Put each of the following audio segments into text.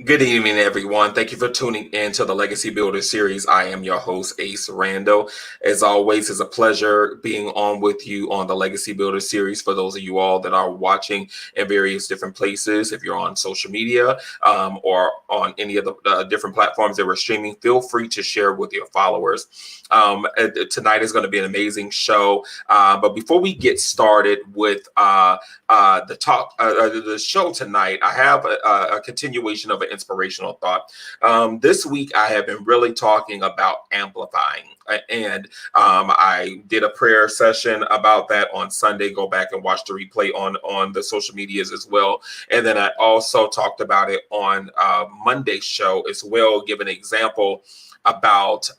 Good evening, everyone. Thank you for tuning in to the Legacy Builder series. I am your host, Ace Rando. As always, it's a pleasure being on with you on the Legacy Builder series. For those of you all that are watching in various different places, if you're on social media or on any of the different platforms that we're streaming, feel free to share with your followers. Tonight is going to be an amazing show. But before we get started with the show tonight, I have a continuation of an inspirational thought. This week, I have been really talking about amplifying, and I did a prayer session about that on Sunday. Go back and watch the replay on the social medias as well. And then I also talked about it on Monday's show as well, give an example about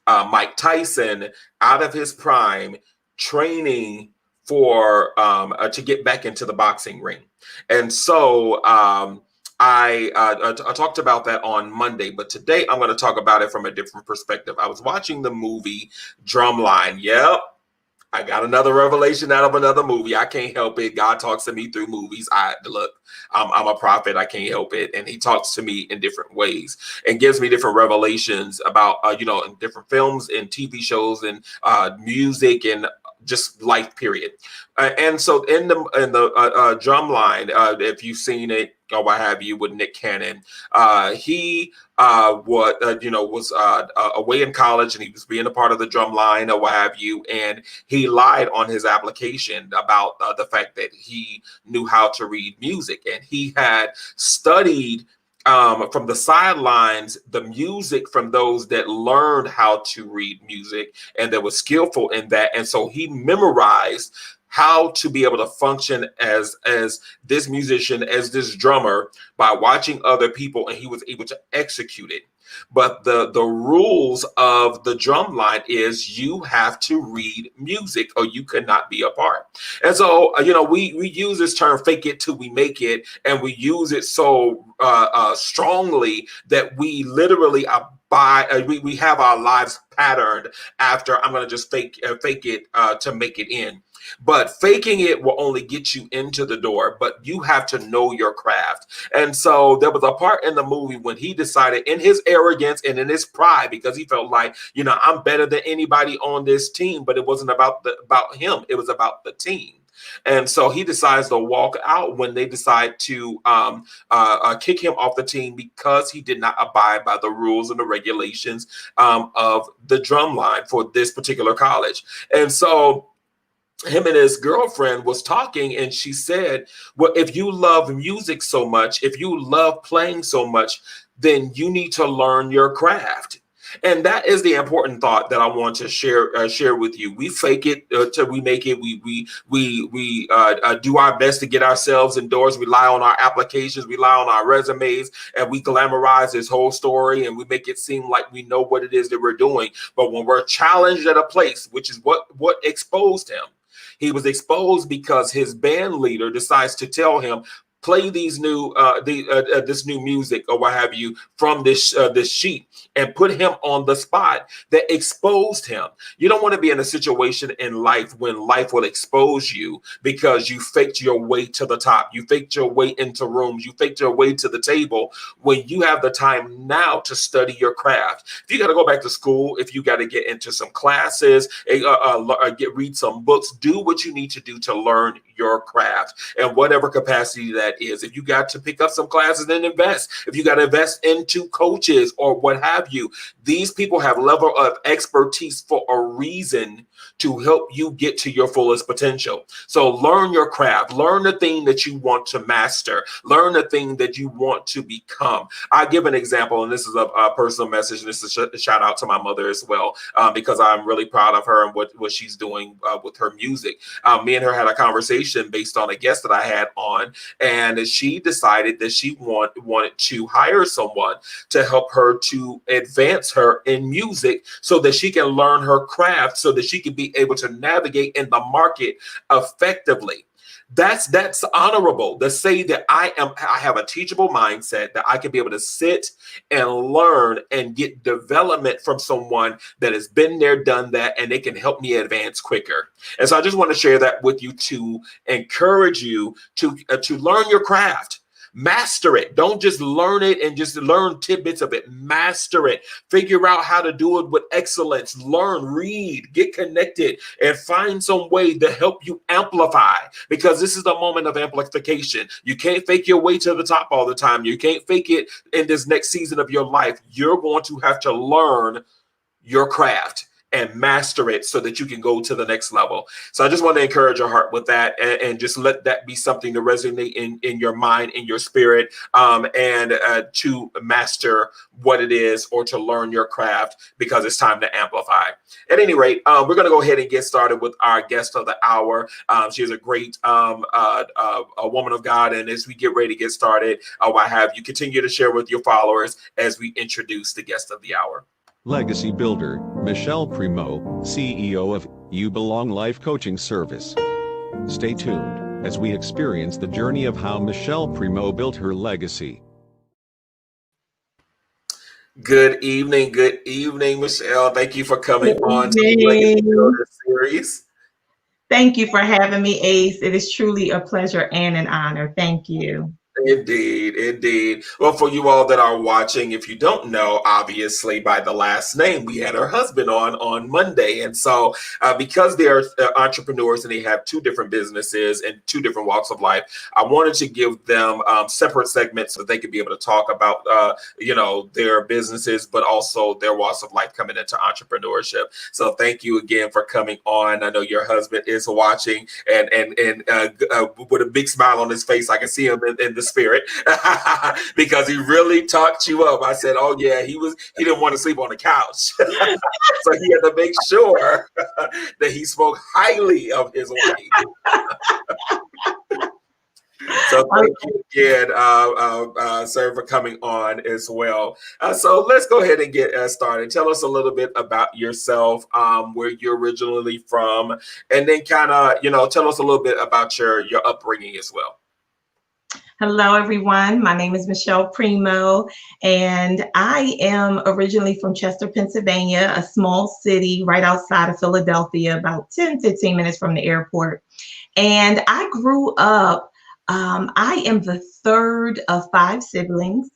Mike Tyson out of his prime training for to get back into the boxing ring. And so I talked about that on Monday, but today I'm going to talk about it from a different perspective. I was watching the movie Drumline. Yep, I got another revelation out of another movie. I can't help it. God talks to me through movies. I'm a prophet. I can't help it. And he talks to me in different ways and gives me different revelations about, in different films and TV shows and music and just life, period. And so in the Drumline, if you've seen it or what have you, with Nick Cannon, he was away in college and he was being a part of the Drumline or what have you, and he lied on his application about the fact that he knew how to read music, and he had studied from the sidelines the music from those that learned how to read music and that was skillful in that. And so he memorized how to be able to function as this musician, as this drummer, by watching other people, and he was able to execute it. But the rules of the Drumline is you have to read music or you cannot be a part. And so, we use this term fake it till we make it, and we use it so strongly that we literally we have our lives patterned after I'm going to just fake it to make it in. But faking it will only get you into the door, but you have to know your craft. And so there was a part in the movie when he decided, in his arrogance and in his pride, because he felt like, I'm better than anybody on this team, but it wasn't about him. It was about the team. And so he decides to walk out when they decide to kick him off the team because he did not abide by the rules and the regulations of the Drumline for this particular college. And so him and his girlfriend was talking, and she said, well, if you love music so much, if you love playing so much, then you need to learn your craft. And that is the important thought that I want to share with you. We fake it till we make it. We do our best to get ourselves indoors. We lie on our applications, we lie on our resumes, and we glamorize this whole story, and we make it seem like we know what it is that we're doing. But when we're challenged at a place, which is what exposed him, He was exposed because his band leader decides to tell him, play these new this new music or what have you from this sheet, and put him on the spot. That exposed him. You don't want to be in a situation in life when life will expose you because you faked your way to the top, you faked your way into rooms, you faked your way to the table, when you have the time now to study your craft. If you got to go back to school, if you got to get into some classes, read some books, do what you need to do to learn your craft in whatever capacity that is. If you got to pick up some classes and invest, if you got to invest into coaches or what have you, these people have level of expertise for a reason to help you get to your fullest potential. So learn your craft, learn the thing that you want to master, learn the thing that you want to become. I give an example, and this is a personal message, and this is a shout out to my mother as well, because I'm really proud of her and what she's doing with her music. Me and her had a conversation based on a guest that I had on, and she decided that she wanted to hire someone to help her to advance her in music so that she can learn her craft, so that she can be able to navigate in the market effectively. That's honorable to say that I have a teachable mindset, that I can be able to sit and learn and get development from someone that has been there, done that, and they can help me advance quicker. And so I just want to share that with you to encourage you to learn your craft. Master it. Don't just learn it and just learn tidbits of it. Master it. Figure out how to do it with excellence. Learn, read, get connected, and find some way to help you amplify, because this is the moment of amplification. You can't fake your way to the top all the time. You can't fake it in this next season of your life. You're going to have to learn your craft and master it so that you can go to the next level. So I just want to encourage your heart with that, and just let that be something to resonate in your mind, in your spirit, and to master what it is, or to learn your craft, because it's time to amplify. At any rate, we're going to go ahead and get started with our guest of the hour. She is a great a woman of God, and as we get ready to get started, I have you continue to share with your followers as we introduce the guest of the hour. Legacy builder, Michelle Primeaux, CEO of You Belong Life Coaching Service. Stay tuned as we experience the journey of how Michelle Primeaux built her legacy. Good evening, Michelle. Thank you for coming on to the Legacy Builder series. Thank you for having me, Ace. It is truly a pleasure and an honor. Thank you. Indeed. Well, for you all that are watching, if you don't know, obviously by the last name, we had her husband on Monday. And so because they are entrepreneurs and they have two different businesses and two different walks of life, I wanted to give them separate segments so that they could be able to talk about, their businesses, but also their walks of life coming into entrepreneurship. So thank you again for coming on. I know your husband is watching, and with a big smile on his face. I can see him in the spirit because he really talked you up. I said, oh yeah, he didn't want to sleep on the couch. So he had to make sure that he spoke highly of his wife. So thank you again, sir, for coming on as well. So let's go ahead and get started. Tell us a little bit about yourself, where you're originally from, and then kind of, tell us a little bit about your upbringing as well. Hello, everyone. My name is Michelle Primeaux, and I am originally from Chester, Pennsylvania, a small city right outside of Philadelphia, about 10-15 minutes from the airport. And I grew up, I am the third of 5 siblings.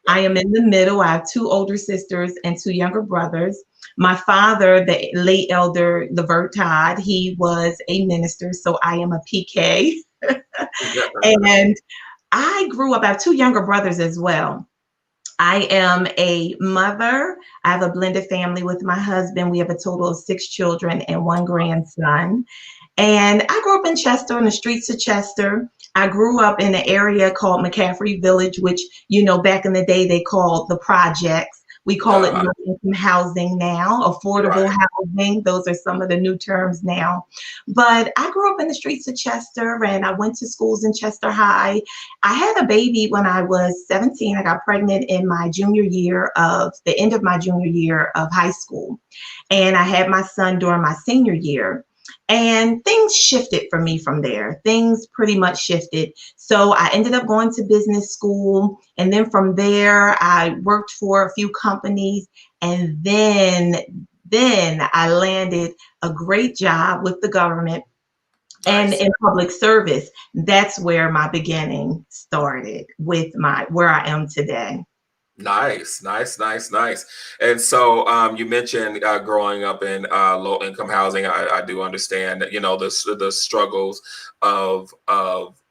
I am in the middle. I have 2 older sisters and 2 younger brothers. My father, the late elder Levert Todd, he was a minister, so I am a PK. And I grew up, I have 2 younger brothers as well. I am a mother. I have a blended family with my husband. We have a total of 6 children and 1 grandson. And I grew up in Chester, on the streets of Chester. I grew up in an area called McCaffrey Village, which, back in the day, they called the projects. We call it low-income housing now, affordable housing. Those are some of the new terms now. But I grew up in the streets of Chester, and I went to schools in Chester High. I had a baby when I was 17. I got pregnant in my the end of my junior year of high school. And I had my son during my senior year. And things shifted for me from there. Things pretty much shifted. So I ended up going to business school. And then from there, I worked for a few companies. And then I landed a great job with the government and Nice. in public service. That's where my beginning started with where I am today. Nice, nice, nice, nice. And so you mentioned growing up in low income housing. I do understand that, the struggles of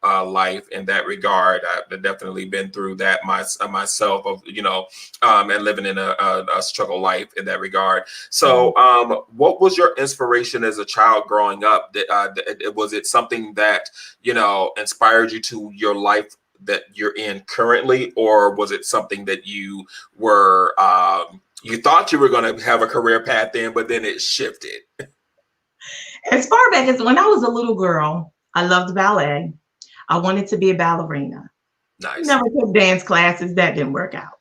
life in that regard. I've definitely been through that myself of and living in a struggle life in that regard. So what was your inspiration as a child growing up? Was it something that inspired you to your life that you're in currently, or was it something that you were you thought you were going to have a career path in, but then it shifted? As far back as when I was a little girl, I loved ballet. I wanted to be a ballerina. Nice. Never took dance classes. That didn't work out.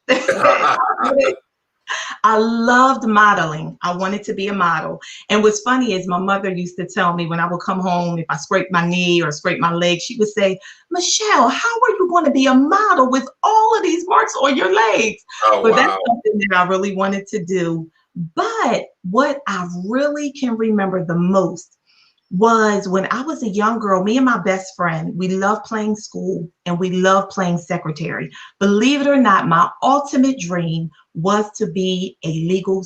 I loved modeling. I wanted to be a model. And what's funny is my mother used to tell me when I would come home, if I scraped my knee or scraped my leg, she would say, Michelle, how are you going to be a model with all of these marks on your legs? Oh, but wow. That's something that I really wanted to do. But what I really can remember the most was when I was a young girl, me and my best friend, we loved playing school and we loved playing secretary. Believe it or not, my ultimate dream was to be executive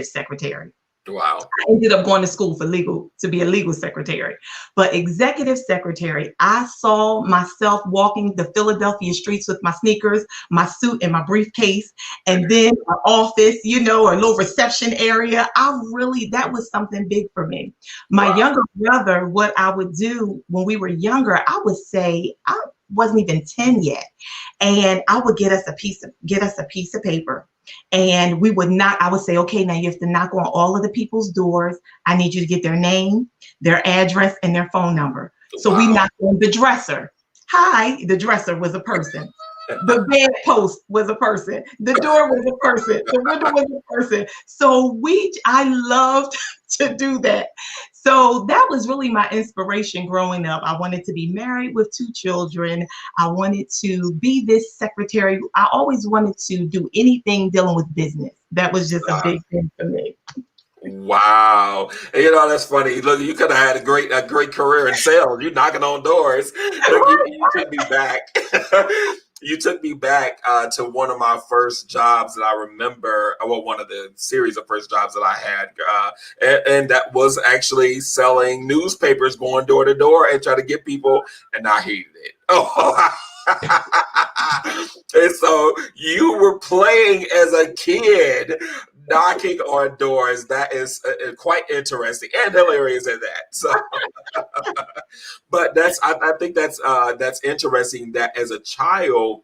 secretary. Wow. I ended up going to school to be a legal secretary. But executive secretary, I saw myself walking the Philadelphia streets with my sneakers, my suit, and my briefcase, and then an office, a little reception area. That was something big for me. My younger brother, what I would do when we were younger, I would say, I wasn't even 10 yet. And I would get us a piece of paper. And I would say, okay, now you have to knock on all of the people's doors. I need you to get their name, their address, and their phone number. So we knocked on the dresser. Hi, the dresser was a person. The bedpost was a person. The door was a person. The window was a person. So I loved to do that. So that was really my inspiration growing up. I wanted to be married with 2 children. I wanted to be this secretary. I always wanted to do anything dealing with business. That was just a big thing for me. Wow. And, that's funny. Look, you could have had a great career in sales. You're knocking on doors. Look, you took me back. You took me back to one of my first jobs that I remember. Well, one of the series of first jobs that I had. And that was actually selling newspapers, going door to door and trying to get people. And I hated it. Oh, and so you were playing as a kid, knocking on doors. That is quite interesting and hilarious at that. So, but I think that's interesting that as a child,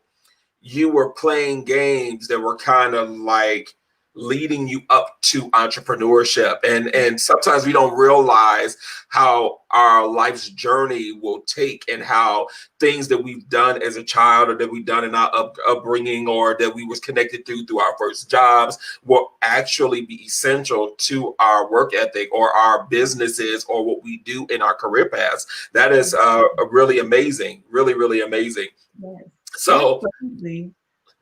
you were playing games that were kind of like leading you up to entrepreneurship. And sometimes we don't realize how our life's journey will take and how things that we've done as a child or that we've done in our upbringing or that we was connected through our first jobs will actually be essential to our work ethic or our businesses or what we do in our career paths. That is really amazing, really, really amazing. Yes. So, absolutely.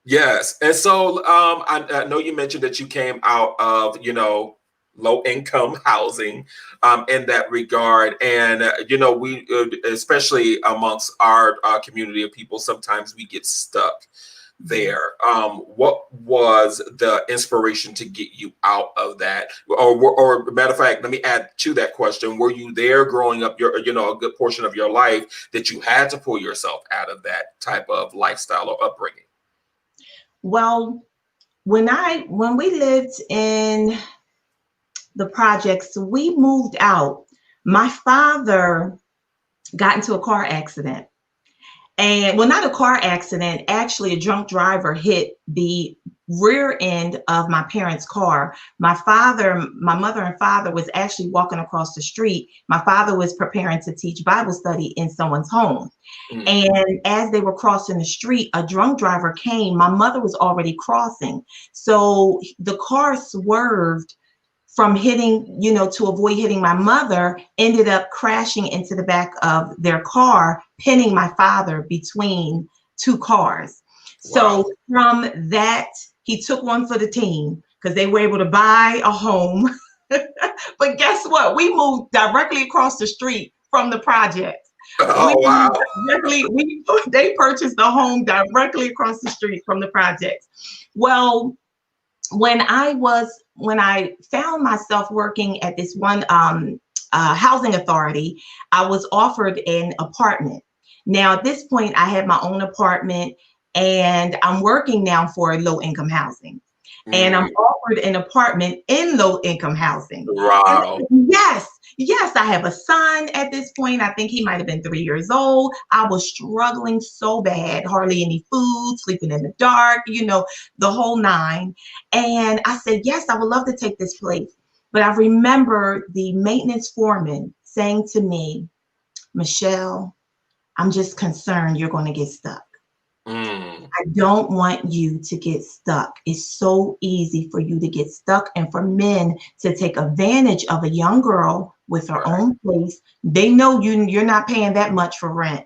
yes. And so I know you mentioned that you came out of, low income housing in that regard. And, we, especially amongst our community of people, sometimes we get stuck there. What was the inspiration to get you out of that? Or matter of fact, let me add to that question. Were you there growing up a good portion of your life that you had to pull yourself out of that type of lifestyle or upbringing? Well, when we lived in the projects, we moved out. My father got into a car accident. And well, not a car accident, actually a drunk driver hit the rear end of my parents' car. My mother and father was actually walking across the street. My father was preparing to teach Bible study in someone's home. And as they were crossing the street, a drunk driver came. My mother was already crossing. So the car swerved from hitting, you know, to avoid hitting my mother, ended up crashing into the back of their car, pinning my father between two cars. Wow. So from that, he took one for the team because they were able to buy a home. But guess what? We moved directly across the street from the project. We Oh, wow. they purchased a home directly across the street from the projects. Well, when I found myself working at this one housing authority, I was offered an apartment. Now at this point, I had my own apartment, and I'm working now for low income housing. And I'm Mm, offered an apartment in low income housing. And wow. yes, yes, I have a son at this point. I think he might have been 3 years old. I was struggling so bad, hardly any food, sleeping in the dark, you know, the whole nine. And I said, yes, I would love to take this place. But I remember the maintenance foreman saying to me, Michelle, I'm just concerned you're going to get stuck. Mm, I don't want you to get stuck. It's so easy for you to get stuck and for men to take advantage of a young girl with her right, own place. They know you're not paying that much for rent.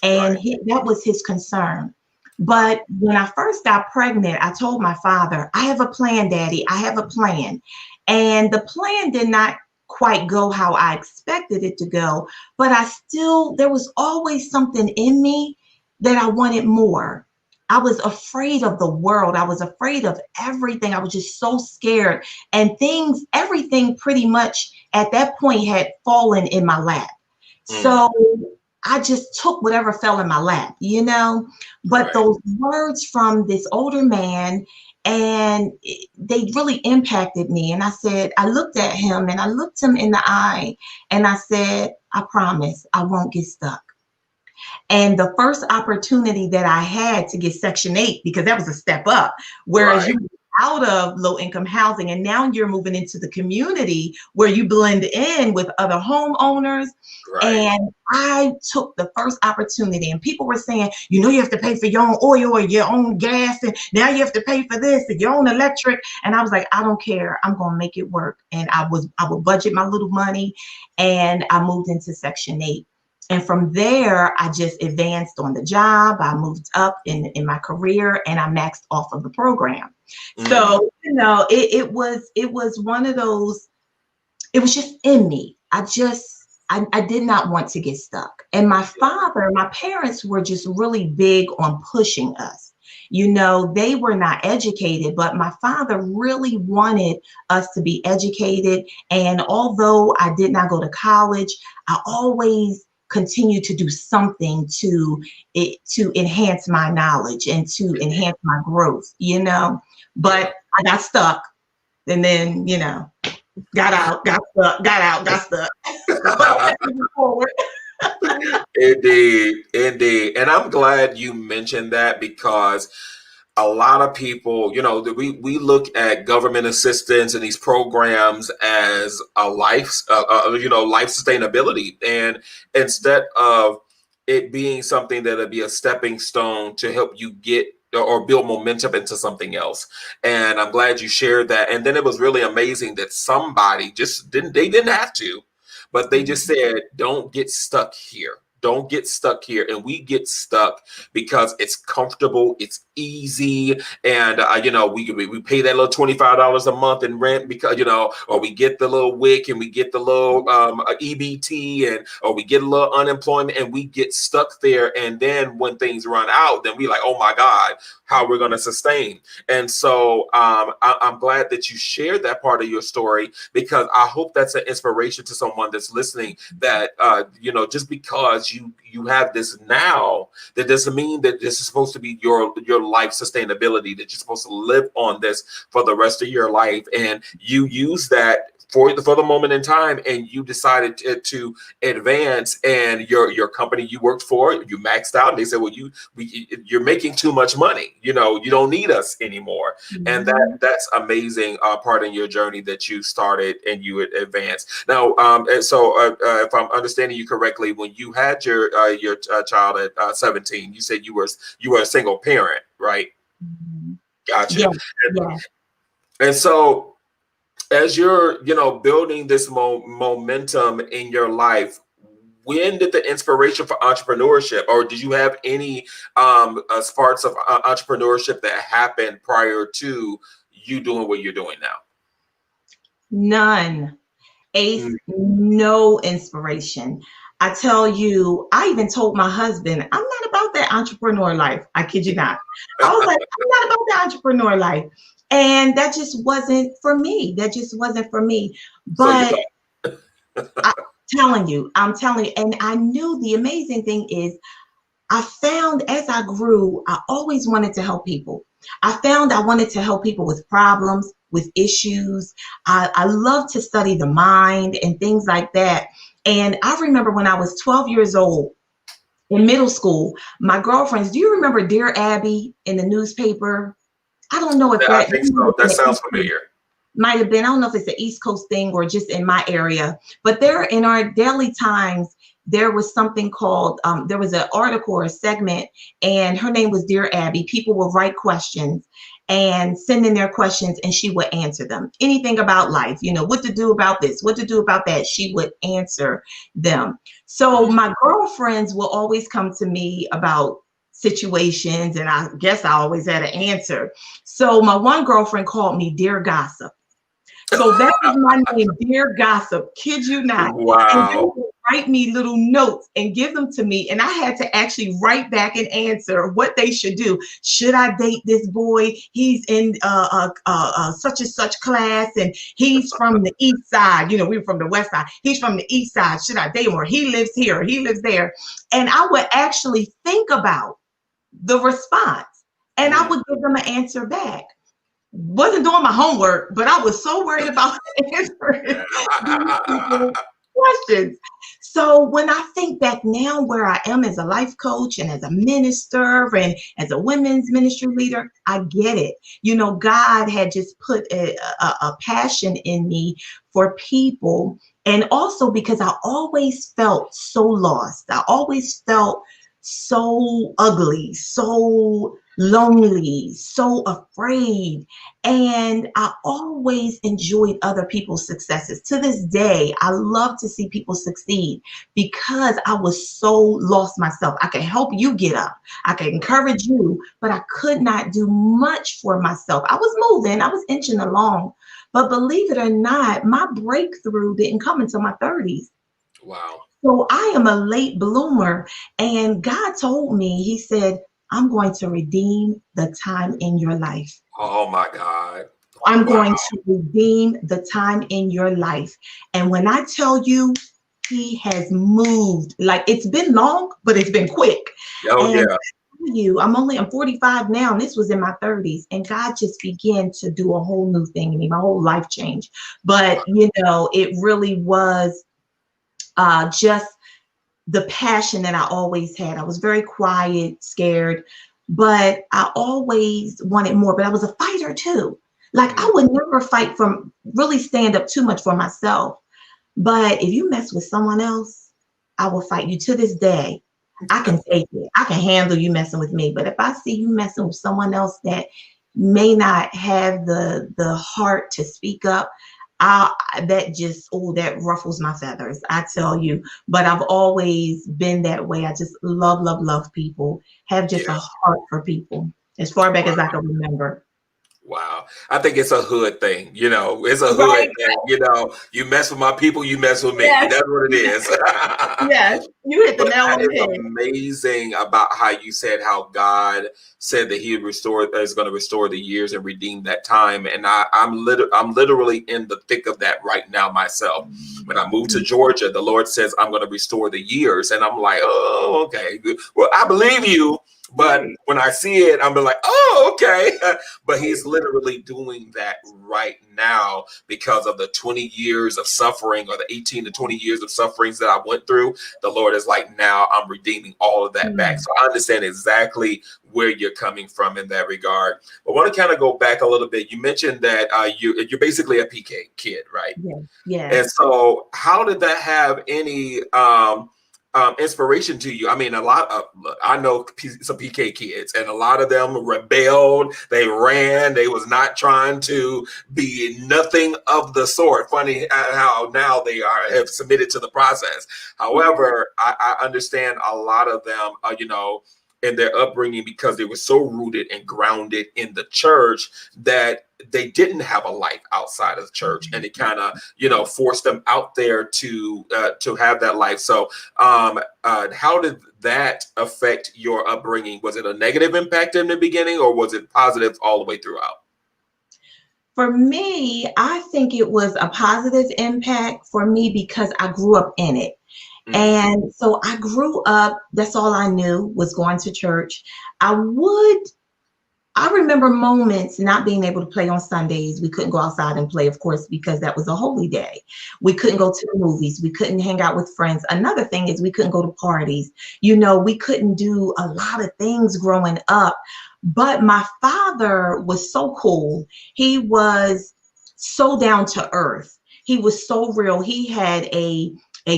And right. that was his concern. But when I first got pregnant, I told my father, I have a plan, Daddy. I have a plan. And the plan did not quite go how I expected it to go, but there was always something in me that I wanted more. I was afraid of the world. I was afraid of everything. I was just so scared. And everything pretty much at that point had fallen in my lap. Mm, So I just took whatever fell in my lap, you know? But right. those words from this older man, and they really impacted me. And I looked at him and I looked him in the eye and I said, I promise I won't get stuck. And the first opportunity that I had to get Section 8, because that was a step up, whereas Right. you were out of low income housing and now you're moving into the community where you blend in with other homeowners. Right. And I took the first opportunity, and people were saying, you know, you have to pay for your own oil or your own gas, and now you have to pay for this and your own electric. And I was like, I don't care. I'm going to make it work. And I would budget my little money, and I moved into Section 8. And from there, I just advanced on the job. I moved up in my career, and I maxed off of the program. Mm, So, you know, it was one of those, it was just in me. I did not want to get stuck. And my parents were just really big on pushing us. You know, they were not educated, but my father really wanted us to be educated. And although I did not go to college, I always continued to do something to enhance my knowledge and to enhance my growth, you know. yeah. But I got stuck, and then, you know, got out, got stuck, got out, got stuck. But I kept moving forward. Indeed, indeed. And I'm glad you mentioned that because a lot of people, you know, we look at government assistance and these programs as a life sustainability. And instead of it being something that'll be a stepping stone to help you get or build momentum into something else. And I'm glad you shared that. And then it was really amazing that somebody they didn't have to, but they just said, don't get stuck here. Don't get stuck here. And we get stuck because it's comfortable, it's easy, and we pay that little $25 a month in rent because or we get the little WIC and we get the little EBT or we get a little unemployment and we get stuck there. And then when things run out, then we like, oh my God, how we're going to sustain. And so I'm glad that you shared that part of your story because I hope that's an inspiration to someone that's listening that just because you have this now, that doesn't mean that this is supposed to be your life sustainability, that you're supposed to live on this for the rest of your life. And you use that for the moment in time, and you decided to advance. And your company you worked for, you maxed out, and they said, well, you're making too much money. You don't need us anymore. And that's amazing part in your journey that you started and you advanced. Now, and so if I'm understanding you correctly, when you had your child at 17, you said you were a single parent, right? Mhm. Gotcha. Yeah, yeah. And so as you're, building this momentum in your life, when did the inspiration for entrepreneurship, or did you have any sparks of entrepreneurship that happened prior to you doing what you're doing now? None. Ace, no inspiration. I tell you, I even told my husband, I'm not about that entrepreneur life. I kid you not. I was like, I'm not about that entrepreneur life. And that just wasn't for me. That just wasn't for me. So you But I'm telling you, and I knew the amazing thing is I found as I grew, I always wanted to help people. I found I wanted to help people with problems, with issues. I love to study the mind and things like that. And I remember when I was 12 years old in middle school, my girlfriends, do you remember Dear Abby in the newspaper? I don't know if I think so. That sounds familiar. Might have been, I don't know if it's an East Coast thing or just in my area, but there in our daily times, there was something called, there was an article or a segment, and her name was Dear Abby. People would write questions and send in their questions, and she would answer them. Anything about life, what to do about this, what to do about that, she would answer them. So my girlfriends will always come to me about situations, and I guess I always had an answer. So my one girlfriend called me Dear Gossip. So that was my name, Dear Gossip, kid you not. Wow. And they would write me little notes and give them to me. And I had to actually write back and answer what they should do. Should I date this boy? He's in such and such class, and he's from the east side. We were from the west side. He's from the east side. Should I date him? Or he lives here, or he lives there. And I would actually think about the response, and I would give them an answer back. Wasn't doing my homework, but I was so worried about answering questions. So when I think back now where I am as a life coach and as a minister and as a women's ministry leader, I get it. God had just put a passion in me for people. And also because I always felt so lost. I always felt so ugly, so lonely, so afraid. And I always enjoyed other people's successes. To this day, I love to see people succeed because I was so lost myself. I can help you get up. I can encourage you, but I could not do much for myself. I was moving, I was inching along. But believe it or not, my breakthrough didn't come until my 30s. Wow. So I am a late bloomer. And God told me, he said, I'm going to redeem the time in your life. Oh my God. I'm going to redeem the time in your life. And when I tell you, he has moved, like it's been long, but it's been quick. Oh, and yeah. I'm 45 now, and this was in my 30s. And God just began to do a whole new thing in me. My whole life changed. But, it really was just the passion that I always had. I was very quiet, scared, but I always wanted more. But I was a fighter too. Like I would never fight from really stand up too much for myself. But if you mess with someone else, I will fight you. To this day. I can take it. I can handle you messing with me. But if I see you messing with someone else that may not have the heart to speak up, that ruffles my feathers, I tell you. But I've always been that way. I just love people, have just a heart for people as far back as I can remember. Wow. I think it's a hood thing. It's a hood thing. You mess with my people, you mess with me. Yes. That's what it is. Yes, you hit the nail on the head. Amazing about how you said how God said that he is going to restore the years and redeem that time. And I'm literally in the thick of that right now myself. When I moved to Georgia, the Lord says I'm going to restore the years. And I'm like, oh, okay. Well, I believe you. But when I see it, I'm like, oh, okay. But he's literally doing that right now because of the 20 years of suffering, or the 18 to 20 years of sufferings that I went through. The Lord is like, now I'm redeeming all of that back. So I understand exactly where you're coming from in that regard. But I want to kind of go back a little bit. You mentioned that you're basically a PK kid, right? Yeah. And so how did that have any inspiration to you? I mean, I know some PK kids, and a lot of them rebelled. They ran. They was not trying to be nothing of the sort. Funny how now they have submitted to the process. However, I understand a lot of them, in their upbringing, because they were so rooted and grounded in the church that they didn't have a life outside of the church, and it kind of forced them out there to have that life. So how did that affect your upbringing? Was it a negative impact in the beginning, or was it positive all the way throughout? For me, I think it was a positive impact for me because I grew up in it. And so I grew up, that's all I knew was going to church. I remember moments not being able to play on Sundays. We couldn't go outside and play, of course, because that was a holy day. We couldn't go to the movies. We couldn't hang out with friends. Another thing is we couldn't go to parties. We couldn't do a lot of things growing up. But my father was so cool. He was so down to earth. He was so real. He had a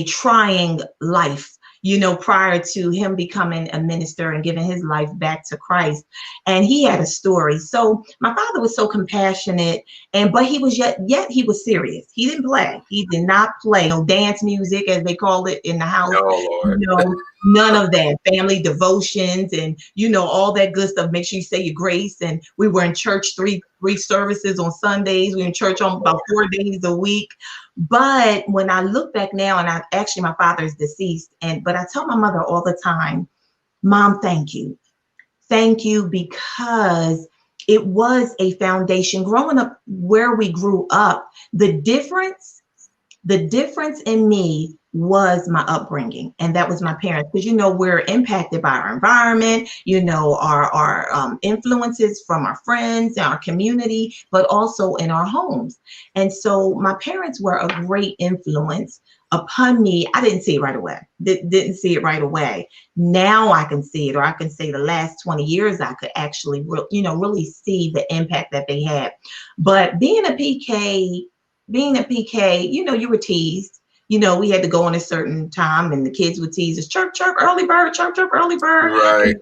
trying life, prior to him becoming a minister and giving his life back to Christ. And he had a story. So my father was so compassionate, but he was yet he was serious. He didn't play. He did not play no dance music, as they call it in the house. Oh, Lord. None of that. Family devotions and all that good stuff. Make sure you say your grace. And we were in church three services on Sundays. We were in church on about 4 days a week. But when I look back now, and my father is deceased, but I tell my mother all the time, Mom, thank you. Thank you, because it was a foundation. Growing up where we grew up, the difference in me was my upbringing, and that was my parents. Because we're impacted by our environment, our influences from our friends and our community, but also in our homes. And so my parents were a great influence upon me. I didn't see it right away. Didn't see it right away. Now I can see it, or I can say the last 20 years I could actually really see the impact that they had. But being a PK, you were teased. We had to go in a certain time, and the kids would tease us, chirp, chirp, early bird, chirp, chirp, early bird. Right.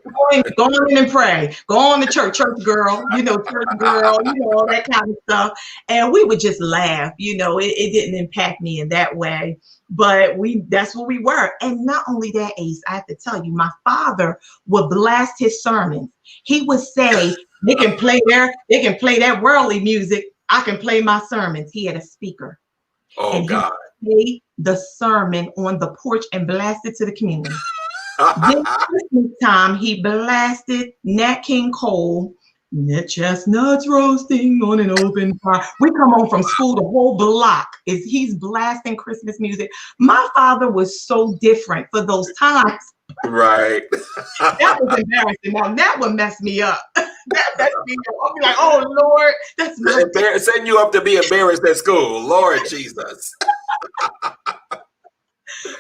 Go on in and pray. Go on to church, church girl, church girl, all that kind of stuff. And we would just laugh. It didn't impact me in that way. But that's what we were. And not only that, Ace, I have to tell you, my father would blast his sermons. He would say, they can play that worldly music. I can play my sermons. He had a speaker. Oh, God. He the sermon on the porch and blasted to the community. Then Christmas time, he blasted Nat King Cole, chestnuts roasting on an open fire. We come home from school, the whole block he's blasting Christmas music. My father was so different for those times. Right. That was embarrassing. Now that would mess me up. That messed me up. I'll be like, oh Lord, that's setting you up to be embarrassed at school. Lord Jesus.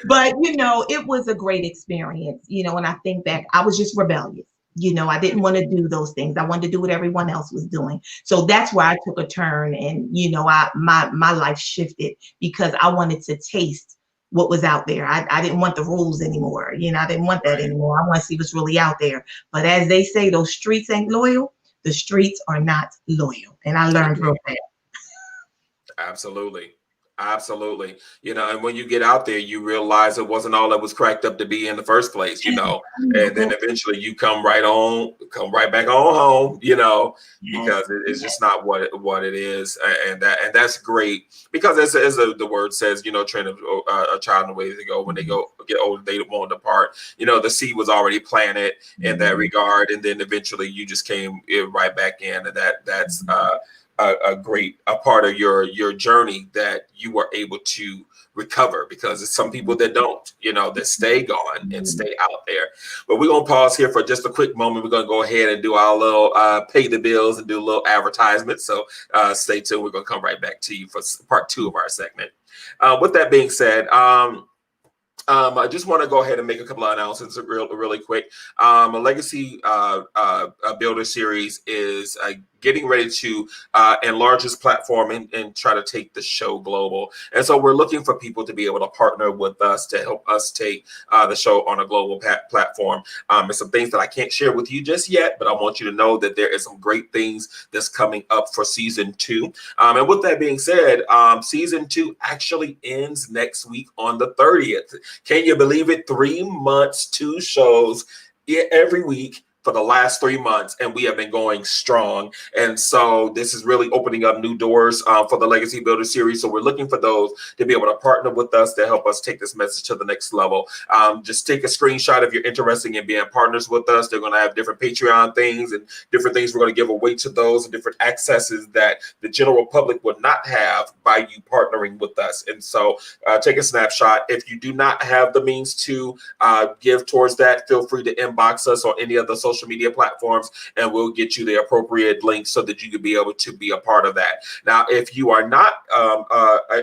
But it was a great experience. When I think back, I was just rebellious. I didn't want to do those things. I wanted to do what everyone else was doing. So that's why I took a turn, and my life shifted because I wanted to taste what was out there. I didn't want the rules anymore. I didn't want that anymore. I want to see what's really out there. But as they say, those streets ain't loyal. The streets are not loyal. And I learned real fast. Absolutely. Absolutely. And when you get out there, you realize it wasn't all that was cracked up to be in the first place, and then eventually you come right back on home, because it's just not what it is. And that's great, because as the word says, train a child in the way they go. When they get older, they won't depart. The seed was already planted in that regard. And then eventually you just came right back in, and that's a part of your journey that you were able to recover, because it's some people that don't, that stay gone and stay out there. But we're going to pause here for just a quick moment. We're going to go ahead and do our little pay the bills and do a little advertisement. So stay tuned. We're going to come right back to you for part 2 of our segment. With that being said, I just want to go ahead and make a couple of announcements really quick. A Legacy Builder Series is getting ready to enlarge this platform and try to take the show global. And so we're looking for people to be able to partner with us to help us take the show on a global platform. And some things that I can't share with you just yet, but I want you to know that there is some great things that's coming up for season 2. And with that being said, season 2 actually ends next week on the 30th. Can you believe it? 3 months, 2 shows every week for the last 3 months, and we have been going strong. And so this is really opening up new doors for the Legacy Builder series. So we're looking for those to be able to partner with us to help us take this message to the next level. Just take a screenshot if you're interested in being partners with us. They're going to have different Patreon things and different things we're going to give away to those, and different accesses that the general public would not have by you partnering with us. And so take a snapshot. If you do not have the means to give towards that, feel free to inbox us on any of the social media platforms, and we'll get you the appropriate links so that you can be able to be a part of that. Now, if you are not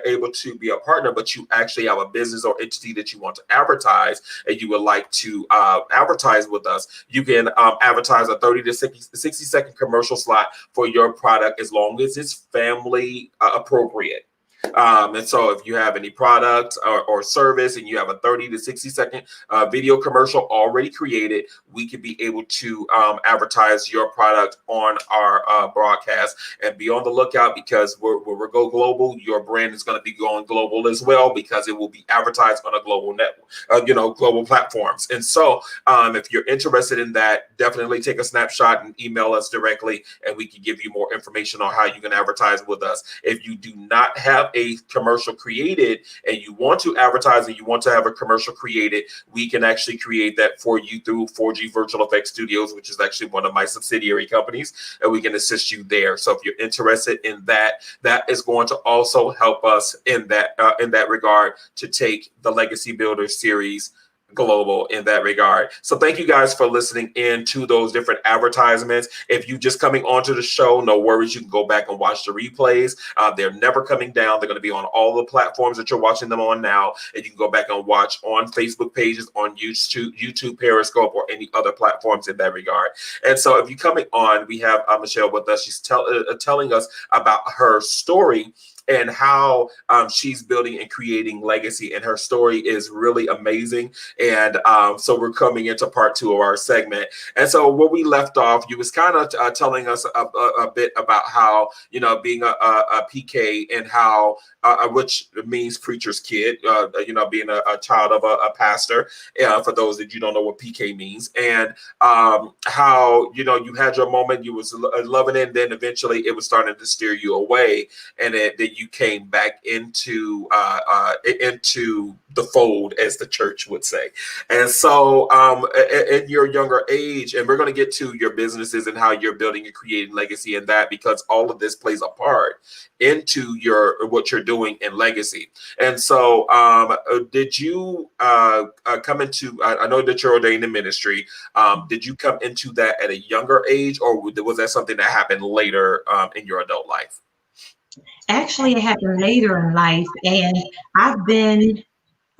able to be a partner, but you actually have a business or entity that you want to advertise and you would like to advertise with us, you can advertise a 30 to 60 second commercial slot for your product as long as it's family appropriate. And so if you have any product or service and you have a 30 to 60 second video commercial already created, we could be able to advertise your product on our broadcast. And be on the lookout, because when we go global, your brand is going to be going global as well, because it will be advertised on a global network, global platforms. And so if you're interested in that, definitely take a snapshot and email us directly, and we can give you more information on how you can advertise with us. If you do not have a commercial created and you want to advertise and you want to have a commercial created, we can actually create that for you through 4G Virtual Effects Studios, which is actually one of my subsidiary companies, and we can assist you there. So if you're interested in that, that is going to also help us in that regard to take the Legacy Builder series global in that regard. So thank you guys for listening in to those different advertisements. If you just coming onto the show, no worries, you can go back and watch the replays. They're never coming down. They're going to be on all the platforms that you're watching them on now, and you can go back and watch on Facebook pages, on YouTube, Periscope, or any other platforms in that regard. And so if you're coming on, we have Michelle with us. She's telling us about her story and how she's building and creating legacy. And her story is really amazing. And so we're coming into part 2 of our segment. And so where we left off, you was kind of telling us a bit about how, being a PK, and how, which means preacher's kid, being a child of a pastor, for those that you don't know what PK means, and how, you had your moment, you was loving it, and then eventually it was starting to steer you away, and then you came back into the fold, as the church would say. And so in your younger age, and we're going to get to your businesses and how you're building and creating legacy in that, because all of this plays a part into what you're doing in legacy. And so did you come into, I know that you're ordained in ministry, did you come into that at a younger age, or was that something that happened later in your adult life? Actually, it happened later in life, and I've been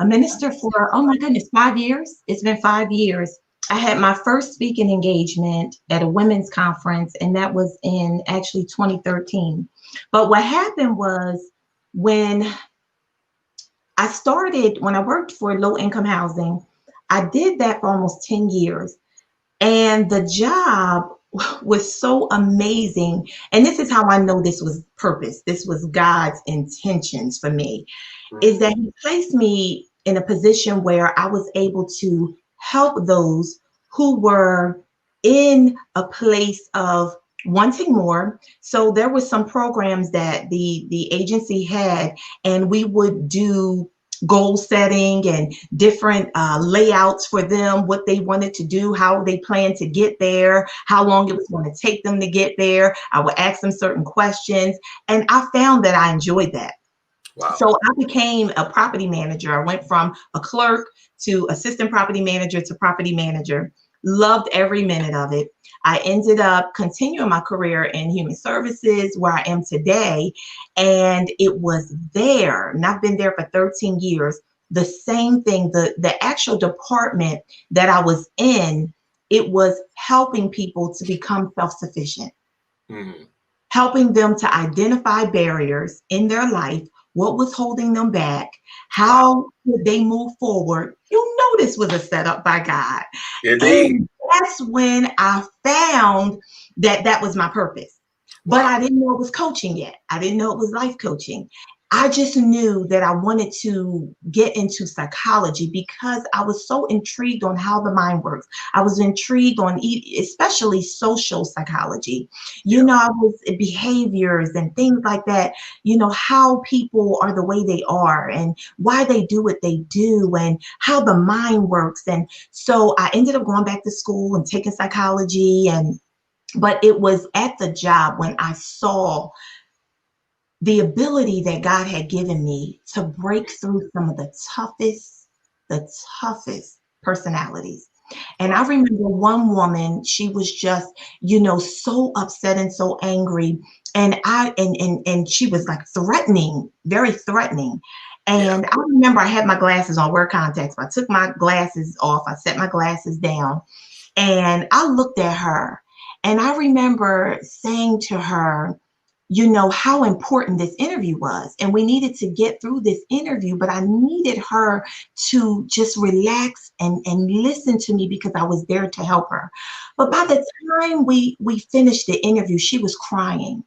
a minister for, oh my goodness, 5 years. It's been 5 years. I had my first speaking engagement at a women's conference, and that was in actually 2013. But what happened was, when I worked for low income housing, I did that for almost 10 years. And the job was so amazing. And this is how I know this was purpose. This was God's intentions for me, is that He placed me in a position where I was able to help those who were in a place of wanting more. So there were some programs that the agency had, and we would do goal setting and different layouts for them, what they wanted to do, how they planned to get there, how long it was going to take them to get there. I would ask them certain questions, and I found that I enjoyed that. Wow. So I became a property manager. I went from a clerk to assistant property manager to property manager. Loved every minute of it. I ended up continuing my career in human services, where I am today. And it was there, and I've been there for 13 years. The same thing, the actual department that I was in, it was helping people to become self-sufficient. helping them to identify barriers in their life, what was holding them back, how could they move forward. You know, this was a setup by God. Indeed. And that's when I found that that was my purpose. But Wow. I didn't know it was coaching yet. I didn't know it was life coaching. I just knew that I wanted to get into psychology because I was so intrigued on how the mind works. I was intrigued on especially social psychology. You Yeah. know, I was behaviors and things like that, you know, how people are the way they are and why they do what they do and how the mind works. And so I ended up going back to school and taking psychology, and but it was at the job when I saw the ability that God had given me to break through some of the toughest personalities. And I Wow. remember one woman, she was just, you know, so upset and so angry. And she was like threatening, very threatening. Yeah. And I remember I had my glasses on, wear contacts. I took my glasses off, I set my glasses down, and I looked at her. And I remember saying to her, you know, how important this interview was. And we needed to get through this interview, but I needed her to just relax and listen to me because I was there to help her. But by Wow. the time we finished the interview, she was crying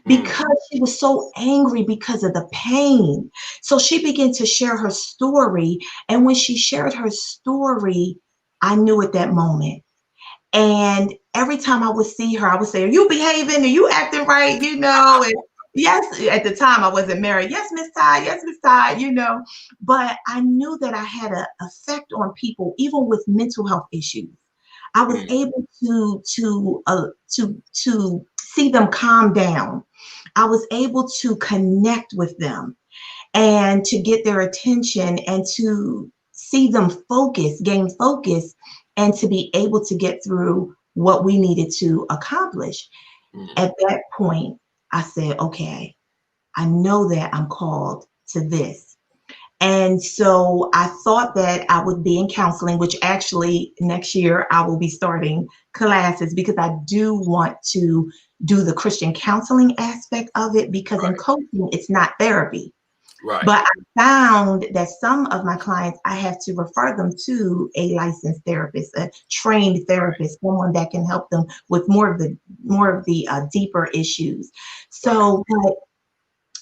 Mm. because she was so angry because of the pain. So she began to share her story. And when she shared her story, I knew at that moment. And every time I would see her, I would say, "Are you behaving? Are you acting right?" You know, and yes, at the time I wasn't married. Yes, Miss Ty. Yes, Miss Ty. You know, but I knew that I had an effect on people, even with mental health issues. I was Mm. able to see them calm down. I was able to connect with them and to get their attention and to see them focus, gain focus, and to be able to get through what we needed to accomplish. Mm. At that point, I said, okay, I know that I'm called to this. And so I thought that I would be in counseling, which actually next year I will be starting classes because I do want to do the Christian counseling aspect of it, because in Right. coaching, it's not therapy. Right. But I found that some of my clients, I have to refer them to a licensed therapist, a trained therapist, someone that can help them with more of the deeper issues. Right. So, but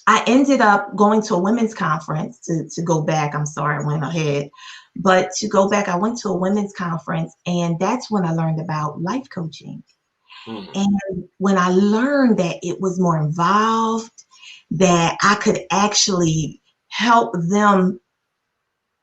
I ended up going to a women's conference to go back. I'm sorry, I went ahead. But to go back, I went to a women's conference, and that's when I learned about life coaching. Mm. And when I learned that it was more involved, that I could actually help them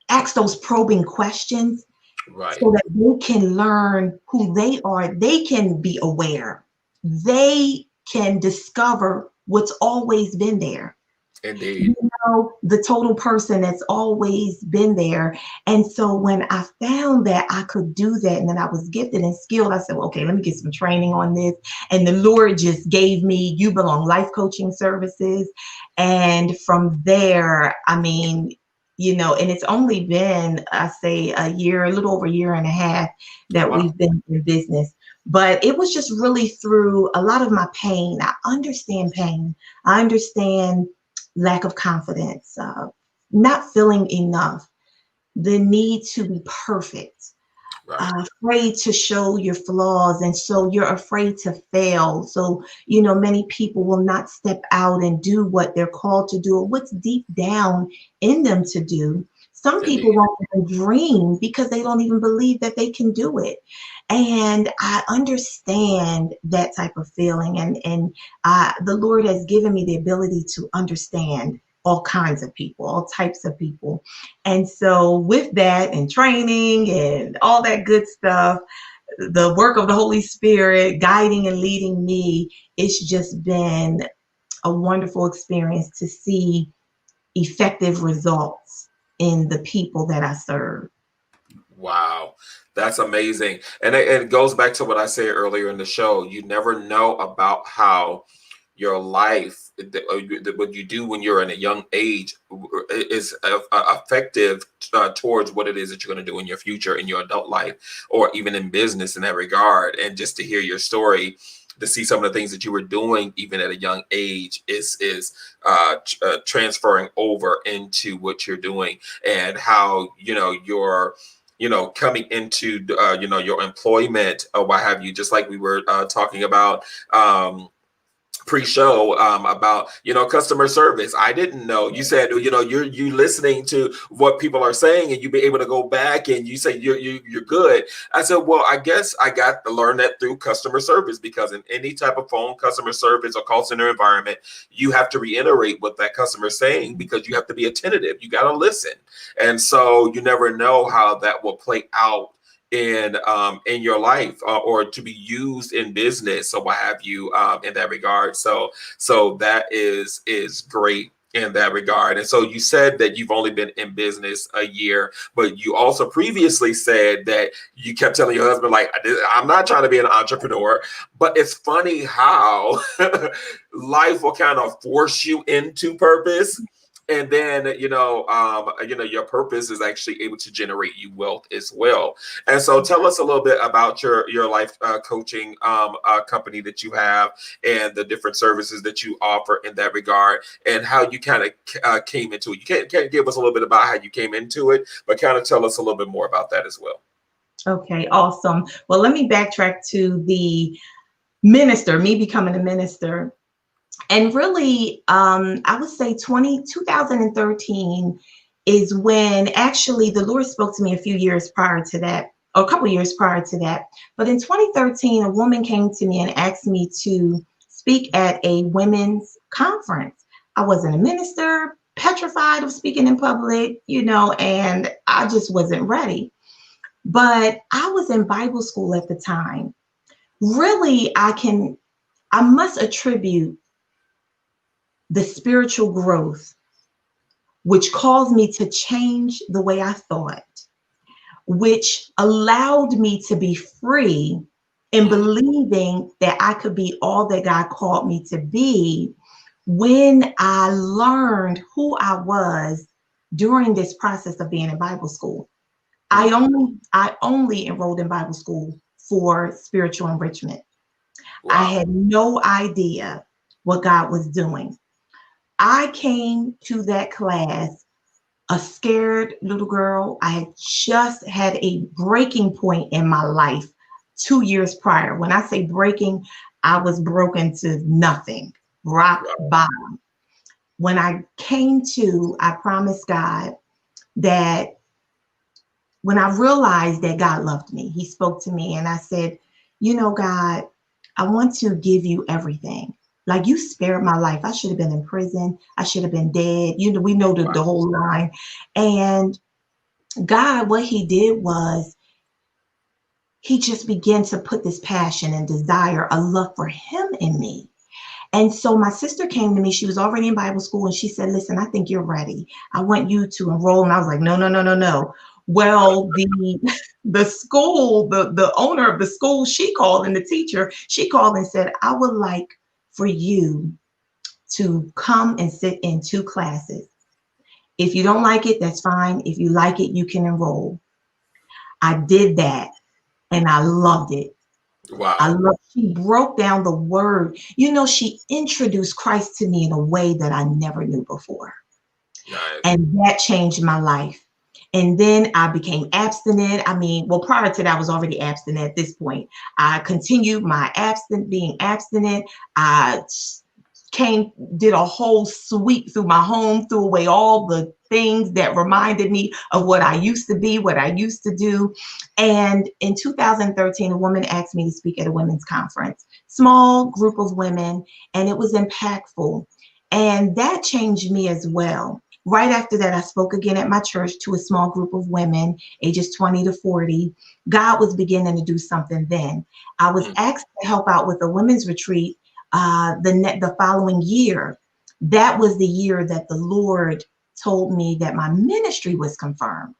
ask those probing questions Right. so that they can learn who they are, they can be aware, they can discover what's always been there, you Indeed. know, the total person that's always been there. And so when I found that I could do that and that I was gifted and skilled, I said, well, okay, let me get some training on this. And the Lord just gave me You Belong life coaching services. And from there, I mean, you know, and it's only been, I say, a year, a little over a year and a half that Wow. we've been in business. But it was just really through a lot of my pain. I understand pain. I understand lack of confidence, not feeling enough, the need to be perfect, Right. afraid to show your flaws. And so you're afraid to fail. So, you know, many people will not step out and do what they're called to do or what's deep down in them to do. Some people Indeed. won't even dream because they don't even believe that they can do it. And I understand that type of feeling. And the Lord has given me the ability to understand all kinds of people, all types of people. And so, with that and training and all that good stuff, the work of the Holy Spirit guiding and leading me, it's just been a wonderful experience to see effective results in the people that I serve. Wow. That's amazing. And it goes back to what I said earlier in the show. You never know about how your life, what you do when you're in a young age, is effective towards what it is that you're going to do in your future, in your adult life, or even in business in that regard. And just to hear your story, to see some of the things that you were doing even at a young age is transferring over into what you're doing, and how you're coming into your employment or what have you, just like we were talking about pre-show about customer service. I didn't know. You said you listening to what people are saying, and you be able to go back and you say you're good. I said, well, I guess I got to learn that through customer service, because in any type of phone customer service or call center environment, you have to reiterate what that customer is saying, because you have to be attentive. You got to listen, and so you never know how that will play out in your life, or to be used in business or what have you, in that regard. So that is great in that regard. And so you said that you've only been in business a year, but you also previously said that you kept telling your husband, like, I'm not trying to be an entrepreneur. But it's funny how life will kind of force you into purpose. And then, your purpose is actually able to generate you wealth as well. And so tell us a little bit about your life coaching company that you have, and the different services that you offer in that regard, and how you kind of came into it. You can't give us a little bit about how you came into it, but kind of tell us a little bit more about that as well. Okay, awesome. Well, let me backtrack to the minister, me becoming a minister. And really, I would say 2013 is when actually the Lord spoke to me a few years prior to that, or a couple years prior to that. But in 2013, a woman came to me and asked me to speak at a women's conference. I wasn't a minister, petrified of speaking in public, and I just wasn't ready. But I was in Bible school at the time. Really, I must attribute the spiritual growth, which caused me to change the way I thought, which allowed me to be free in believing that I could be all that God called me to be, when I learned who I was during this process of being in Bible school. I only enrolled in Bible school for spiritual enrichment. Wow. I had no idea what God was doing. I came to that class a scared little girl. I had just had a breaking point in my life 2 years prior. When I say breaking, I was broken to nothing, rock bottom. When I came to, I promised God that when I realized that God loved me, He spoke to me, and I said, God, I want to give you everything. Like, you spared my life. I should have been in prison. I should have been dead. We know the whole line. And God, what He did was He just began to put this passion and desire, a love for Him in me. And so my sister came to me. She was already in Bible school, and she said, listen, I think you're ready. I want you to enroll. And I was like, no. Well, the school, the owner of the school, she called, and the teacher, she called and said, I would like for you to come and sit in 2 classes. If you don't like it, that's fine. If you like it, you can enroll. I did that, and I loved it. Wow. She broke down the word. She introduced Christ to me in a way that I never knew before. Nice. And that changed my life. And then I became abstinent. Prior to that, I was already abstinent at this point. I continued my being abstinent. I did a whole sweep through my home, threw away all the things that reminded me of what I used to be, what I used to do. And in 2013, a woman asked me to speak at a women's conference, small group of women, and it was impactful. And that changed me as well. Right after that, I spoke again at my church to a small group of women, ages 20 to 40. God was beginning to do something then. I was asked to help out with a women's retreat the following year. That was the year that the Lord told me that my ministry was confirmed.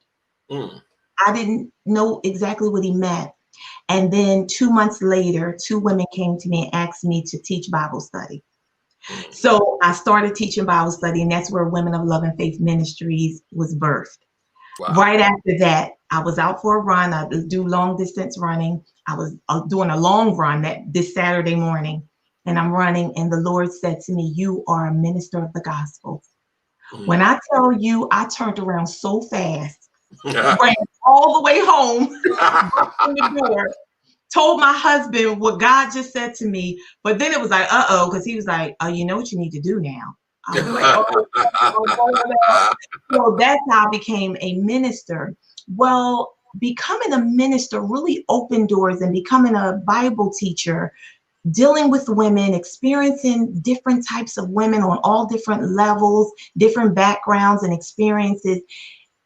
I didn't know exactly what He meant. And then 2 months later, 2 women came to me and asked me to teach Bible study. So I started teaching Bible study, and that's where Women of Love and Faith Ministries was birthed. Wow. Right after that, I was out for a run. I do long distance running. was doing a long run this Saturday morning, and I'm running, and the Lord said to me, "You are a minister of the gospel." When I tell you, I turned around so fast, ran all the way home, walked in the door, told my husband what God just said to me. But then it was like, because he was like, "Oh, you know what you need to do now." I was like, oh. So that's how I became a minister. Well, becoming a minister really opened doors, and becoming a Bible teacher, dealing with women, experiencing different types of women on all different levels, different backgrounds and experiences.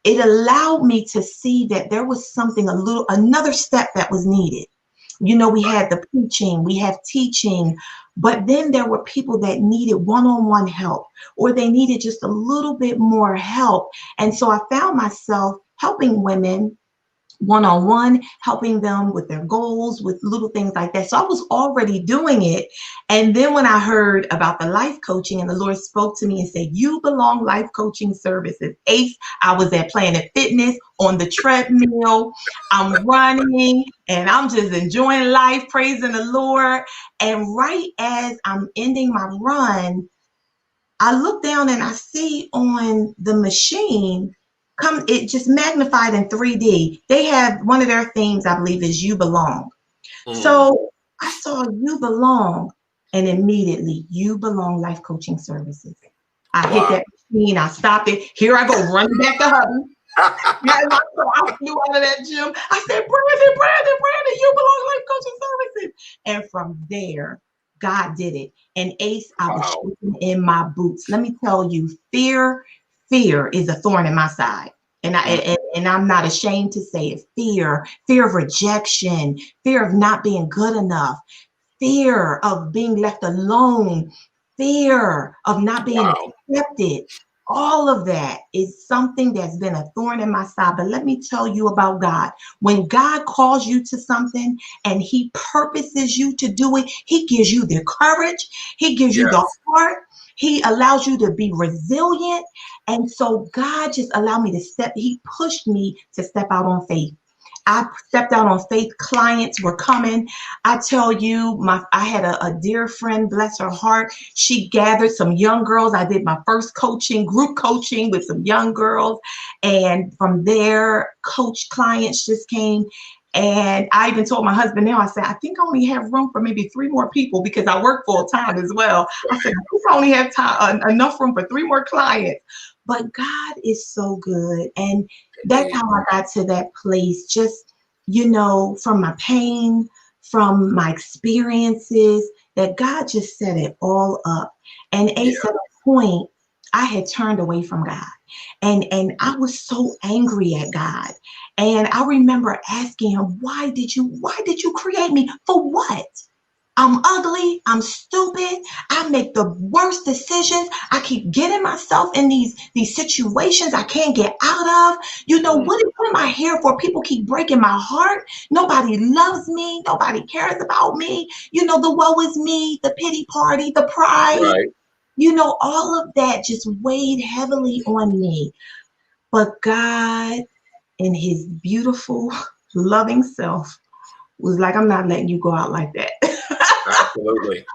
It allowed me to see that there was another step that was needed. We had the preaching, we have teaching, but then there were people that needed one-on-one help, or they needed just a little bit more help. And so I found myself helping women one-on-one, helping them with their goals, with little things like that. So I was already doing it. And then when I heard about the life coaching, and the Lord spoke to me and said, "You belong life coaching services." Ace, I was at Planet Fitness on the treadmill. I'm running and I'm just enjoying life, praising the Lord. And right as I'm ending my run, I look down and I see on the machine, it just magnified in 3D. They have one of their themes, I believe, is "You Belong." So I saw "You Belong," and immediately, "You Belong Life Coaching Services." I hit that machine, I stopped it. Here I go, running back to hubby. I flew out of that gym. I said, Brandon, "You Belong Life Coaching Services." And from there, God did it. And Ace, I was shaking in my boots. Let me tell you, fear is a thorn in my side. And I'm not ashamed to say it. Fear of rejection, fear of not being good enough, fear of being left alone, fear of not being accepted. All of that is something that's been a thorn in my side. But let me tell you about God. When God calls you to something and he purposes you to do it, he gives you the courage. He gives you the heart. He allows you to be resilient. And so God just allowed me he pushed me to step out on faith. I stepped out on faith. Clients were coming. I tell you, I had a dear friend, bless her heart. She gathered some young girls. I did my first group coaching with some young girls. And from there, clients just came. And I even told my husband now, I said, "I think I only have room for maybe 3 more people," because I work full time as well. I said, "I think I only have enough room for 3 more clients." But God is so good. And that's how I got to that place, just, from my pain, from my experiences, that God just set it all up. And at a point, I had turned away from God. And I was so angry at God. And I remember asking him, why did you create me? For what? I'm ugly. I'm stupid. I make the worst decisions. I keep getting myself in these situations I can't get out of. What am I here for? People keep breaking my heart. Nobody loves me. Nobody cares about me. The woe is me, the pity party, the pride. Right. All of that just weighed heavily on me. But God, in his beautiful, loving self, was like, "I'm not letting you go out like that." Absolutely.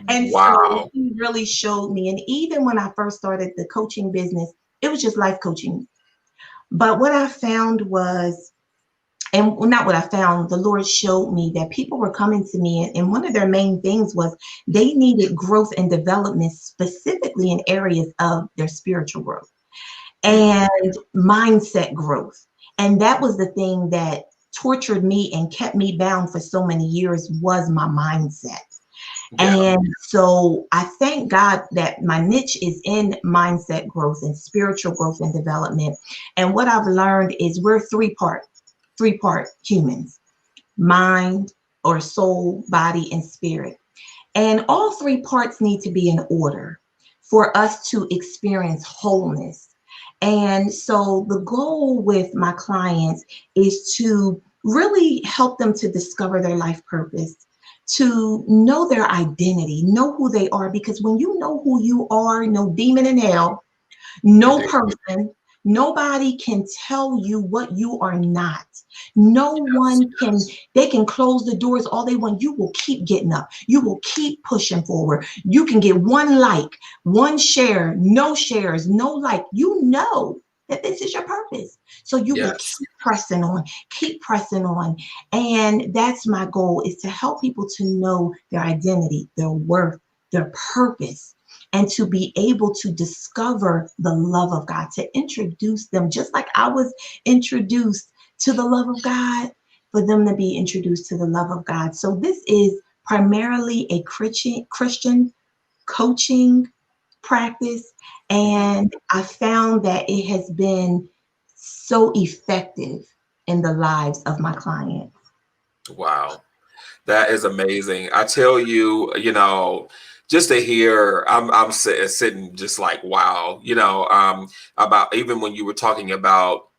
And so he really showed me. And even when I first started the coaching business, it was just life coaching. But what I found was, and not what I found, the Lord showed me that people were coming to me, and one of their main things was they needed growth and development, specifically in areas of their spiritual growth and mindset growth. And that was the thing that tortured me and kept me bound for so many years, was my mindset. And so I thank God that my niche is in mindset growth and spiritual growth and development. And what I've learned is we're three-part humans: mind, or soul, body, and spirit. And all 3 parts need to be in order for us to experience wholeness. And so the goal with my clients is to really help them to discover their life purpose, to know their identity, know who they are. Because when you know who you are, no demon in hell, no person, Nobody can tell you what you are not. No one can, they can close the doors all they want. You will keep getting up. You will keep pushing forward. You can get one like, one share, no shares, no like. You know that this is your purpose. So you will Yes. keep pressing on. And that's my goal, is to help people to know their identity, their worth, their purpose, and to be able to discover the love of God, to introduce them, just like I was introduced to the love of God, for them to be introduced to the love of God. So this is primarily a Christian coaching practice, and I found that it has been so effective in the lives of my clients. Wow. That is amazing. I tell you, just to hear, I'm sitting just like, wow, about even when you were talking about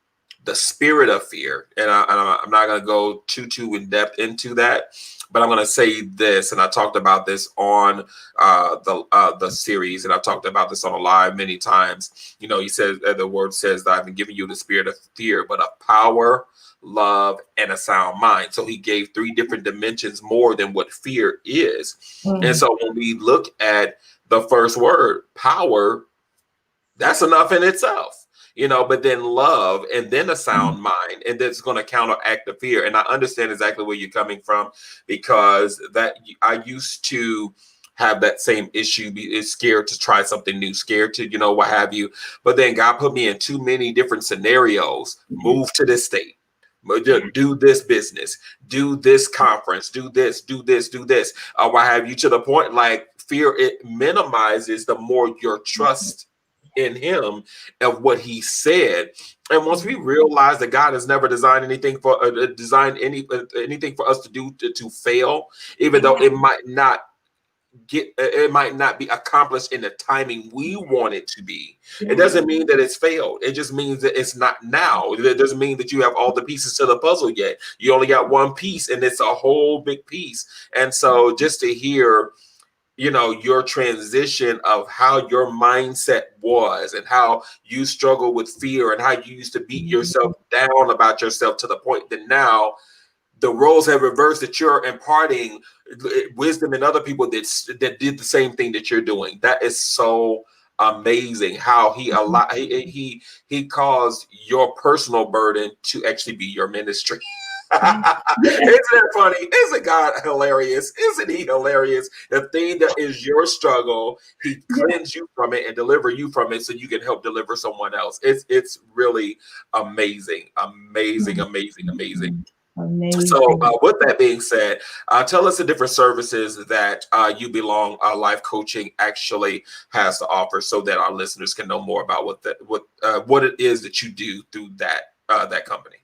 the spirit of fear, and I'm not going to go too in depth into that, but I'm going to say this, and I talked about this on the series, and I've talked about this on a live many times. He says, the word says that I've been giving you the spirit of fear, but of power, love, and a sound mind. So he gave 3 different dimensions more than what fear is. And so when we look at the first word, power, that's enough in itself. But then love, and then a sound mind, and that's going to counteract the fear. And I understand exactly where you're coming from, because that I used to have that same issue, is scared to try something new, scared to, what have you. But then God put me in too many different scenarios. Move to this state, do this business, do this conference, do this, what have you, to the point like fear, it minimizes the more your trust in him of what he said. And once we realize that God has never designed anything for anything for us to do to fail, even though it might not be accomplished in the timing we want it to be. It doesn't mean that it's failed. It just means that it's not now. It doesn't mean that you have all the pieces to the puzzle yet. You only got one piece, and it's a whole big piece. And so just to hear your transition of how your mindset was, and how you struggle with fear, and how you used to beat yourself down about yourself, to the point that now the roles have reversed, that you're imparting wisdom in other people that did the same thing that you're doing. That is so amazing, how he caused your personal burden to actually be your ministry. Isn't that funny? Isn't God hilarious? Isn't he hilarious? The thing that is your struggle, he cleanse you from it and deliver you from it, so you can help deliver someone else. It's really amazing. So with that being said, tell us the different services that You Belong Life Coaching actually has to offer, so that our listeners can know more about what it is that you do through that company.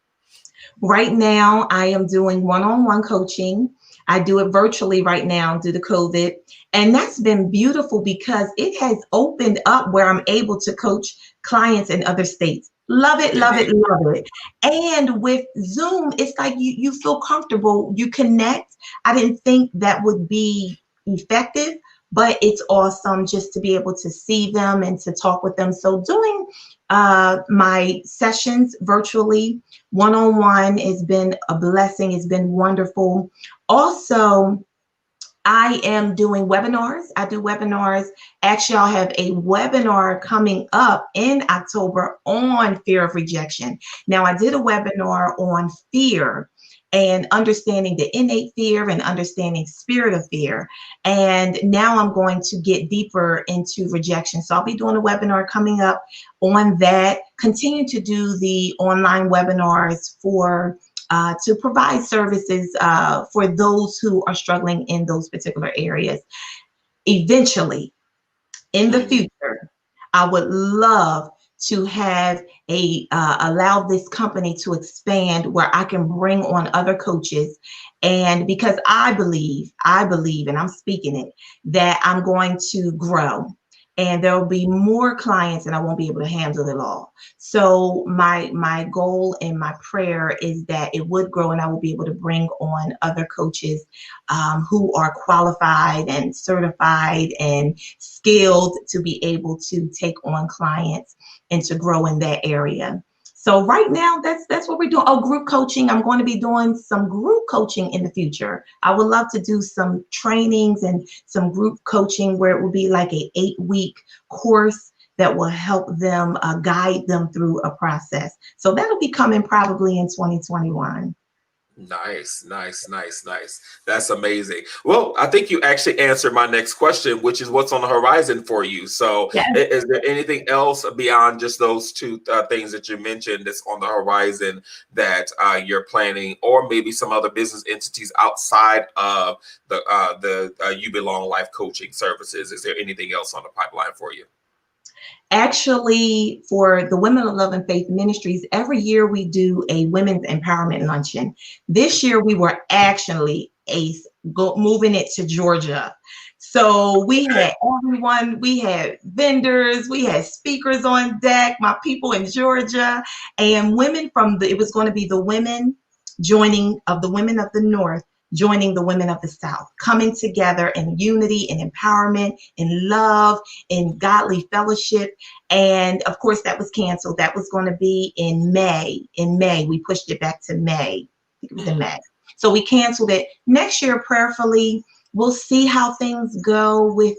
Right now, I am doing one-on-one coaching. I do it virtually right now due to COVID. And that's been beautiful, because it has opened up where I'm able to coach clients in other states. Love it, love it, love it. And with Zoom, it's like you feel comfortable, you connect. I didn't think that would be effective, but it's awesome just to be able to see them and to talk with them. So doing my sessions virtually, one-on-one, has been a blessing. It's been wonderful. Also, I am doing webinars. I do webinars. Actually, I'll have a webinar coming up in October on fear of rejection. Now, I did a webinar on fear and understanding the innate fear and understanding spirit of fear. And now I'm going to get deeper into rejection. So I'll be doing a webinar coming up on that. Continue to do the online webinars to provide services for those who are struggling in those particular areas. Eventually, in the future, I would love to have allow this company to expand, where I can bring on other coaches. And because I believe, and I'm speaking it, that I'm going to grow. and there'll be more clients and I won't be able to handle it all. So my goal and my prayer is that it would grow and I will be able to bring on other coaches who are qualified and certified and skilled to be able to take on clients and to grow in that area. So right now, that's what we're doing. Oh, group coaching. I'm going to be doing some group coaching in the future. I would love to do some trainings and some group coaching where it will be like a 8-week course that will help them guide them through a process. So that'll be coming probably in 2021. Nice, nice, nice, nice. That's amazing. Well, I think you actually answered my next question, which is what's on the horizon for you. So, Yes. is there anything else beyond just those two things that you mentioned that's on the horizon that you're planning, or maybe some other business entities outside of the You Belong Life coaching services? Is there anything else on the pipeline for you? Actually, for the Women of Love and Faith Ministries, every year we do a women's empowerment luncheon. This year we were actually moving it to Georgia. So we had everyone, we had vendors, we had speakers on deck, my people in Georgia, and women it was going to be the women the women of the North joining the women of the South, coming together in unity, in empowerment, in love, in godly fellowship. And of course, that was canceled. That was going to be in May. In May, we pushed it back to May. I think it was in May. So we canceled it. Next year, prayerfully, we'll see how things go with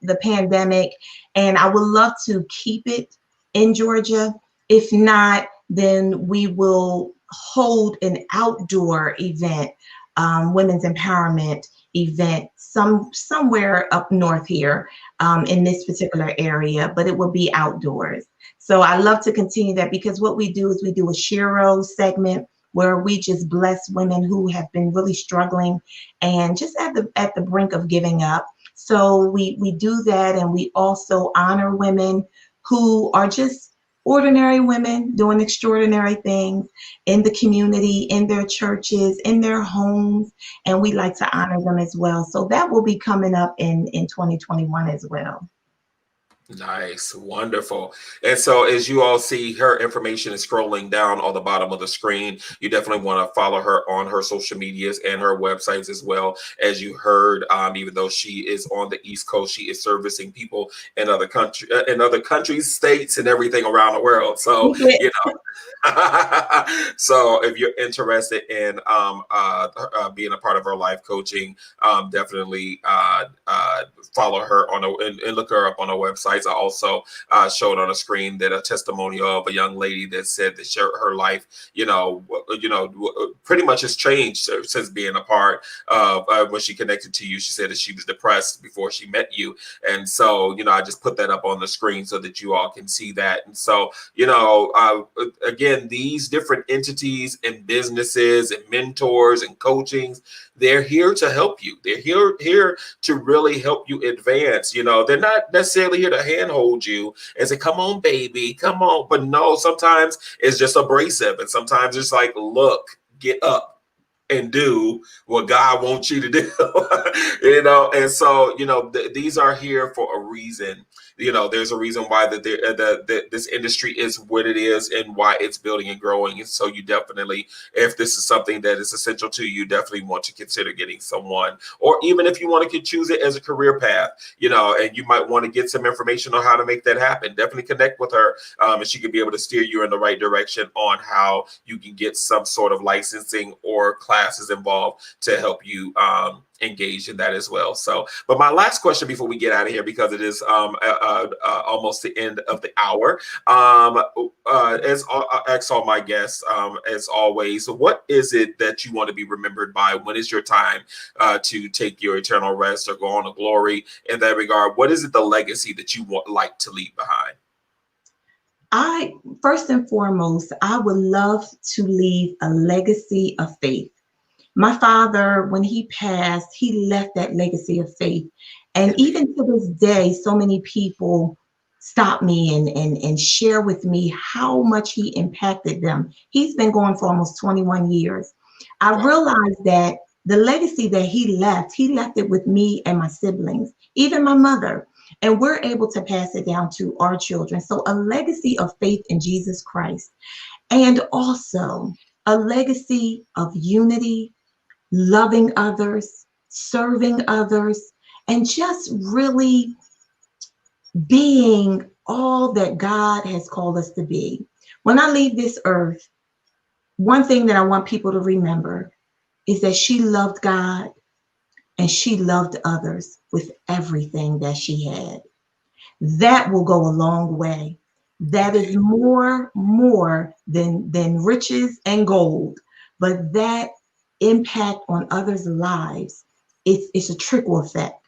the pandemic. And I would love to keep it in Georgia. If not, then we will hold an outdoor event, women's empowerment event somewhere up north here in this particular area, but it will be outdoors. So I love to continue that, because what we do is we do a Shiro segment where we just bless women who have been really struggling and just at the brink of giving up. So we do that, and we also honor women who are just ordinary women doing extraordinary things in the community, in their churches, in their homes, and we like to honor them as well. So that will be coming up in 2021 as well. Nice, wonderful. And so, as you all see, her information is scrolling down on the bottom of the screen. You definitely want to follow her on her social medias and her websites as well. As you heard, even though she is on the East Coast, she is servicing people in other countries, states, and everything around the world. So, you know. So if you're interested in being a part of her life coaching, definitely follow her and look her up on her websites. I also showed on the screen that a testimonial of a young lady that said that her life, pretty much has changed since being a part of when she connected to you. She said that she was depressed before she met you, and so I just put that up on the screen so that you all can see that. And so again, these different entities and businesses and mentors and coachings, they're here to help you. They're here to really help you advance. They're not necessarily here to handhold you and say, come on, baby, come on. But no, sometimes it's just abrasive. And sometimes it's like, look, get up and do what God wants you to do. And so, these are here for a reason. There's a reason why this industry is what it is and why it's building and growing. And so you definitely, if this is something that is essential to you, definitely want to consider getting someone, or even if you want to choose it as a career path, and you might want to get some information on how to make that happen. Definitely connect with her, and she could be able to steer you in the right direction on how you can get some sort of licensing or classes involved to help you engaged in that as well. So, but my last question before we get out of here, because it is almost the end of the hour, as I ask all my guests, as always, what is it that you want to be remembered by? When is your time to take your eternal rest or go on to glory? In that regard, what is it, the legacy that you like to leave behind? First and foremost, I would love to leave a legacy of faith. My father, when he passed, he left that legacy of faith. And even to this day, so many people stop me and share with me how much he impacted them. He's been gone for almost 21 years. I realized that the legacy that he left it with me and my siblings, even my mother. And we're able to pass it down to our children. So a legacy of faith in Jesus Christ, and also a legacy of unity, loving others, serving others, and just really being all that God has called us to be. When I leave this earth, one thing that I want people to remember is that she loved God and she loved others with everything that she had. That will go a long way. That is Indeed. more than riches and gold, but that impact on others' lives, it's a trickle effect,